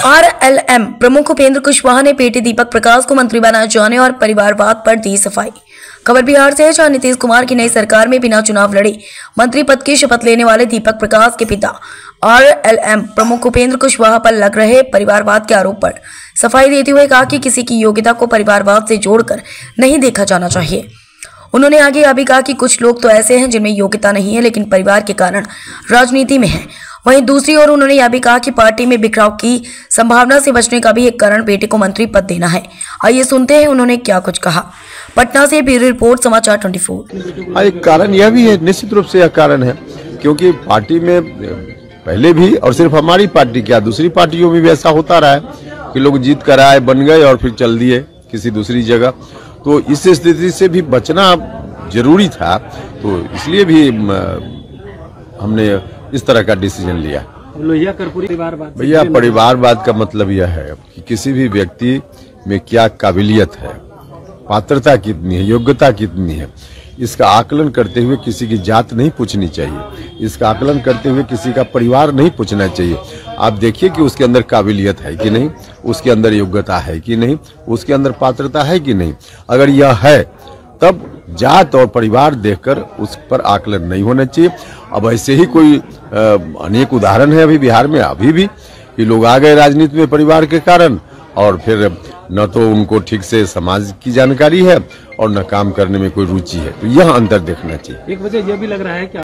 RLM प्रमुख उपेंद्र कुशवाहा ने पेटी दीपक प्रकाश को मंत्री बनाए जाने और परिवारवाद पर दी सफाई। खबर बिहार से है, जहां नीतीश कुमार की नई सरकार में बिना चुनाव लड़े मंत्री पद की शपथ लेने वाले दीपक प्रकाश के पिता आरएलएम प्रमुख उपेंद्र कुशवाहा पर लग रहे परिवारवाद के आरोप पर सफाई देते हुए कहा कि किसी की योग्यता को परिवारवाद से जोड़कर नहीं देखा जाना चाहिए। उन्होंने आगे यह भी कहा कि कुछ लोग तो ऐसे हैं जिनमें योग्यता नहीं है लेकिन परिवार के कारण राजनीति में है। वहीं दूसरी ओर उन्होंने यह भी कहा कि पार्टी में बिखराव की संभावना से बचने का भी एक कारण बेटे को मंत्री पद देना है। आइए सुनते हैं उन्होंने क्या कुछ कहा। पटना से ब्यूरो रिपोर्ट समाचार 24। एक कारण यह भी है, निश्चित रूप से यह कारण है क्योंकि पार्टी में पहले भी और सिर्फ हमारी पार्टी क्या दूसरी पार्टियों में भी ऐसा होता रहा है कि लोग जीत कर आए, बन गए और फिर चल दिए किसी दूसरी जगह। तो इस स्थिति से भी बचना जरूरी था, तो इसलिए भी हमने इस तरह का डिसीजन लिया। लोहिया कर्पूरी परिवारवाद, भैया परिवारवाद का मतलब यह है कि किसी भी व्यक्ति में क्या काबिलियत है, पात्रता कितनी है, योग्यता कितनी है, इसका आकलन करते हुए किसी की जात नहीं पूछनी चाहिए। इसका आकलन करते हुए किसी का परिवार नहीं पूछना चाहिए। आप देखिए कि उसके अंदर काबिलियत है कि नहीं, उसके अंदर योग्यता है कि नहीं, उसके अंदर पात्रता है कि नहीं। अगर यह है तब जात और परिवार देखकर उस पर आकलन नहीं होना चाहिए। अब ऐसे ही कोई अनेक उदाहरण है अभी बिहार में, अभी भी कि लोग आ गए राजनीति में परिवार के कारण और फिर न तो उनको ठीक से समाज की जानकारी है और न काम करने में कोई रुचि है। तो यह अंतर देखना चाहिए। एक वजह यह भी लग रहा है कि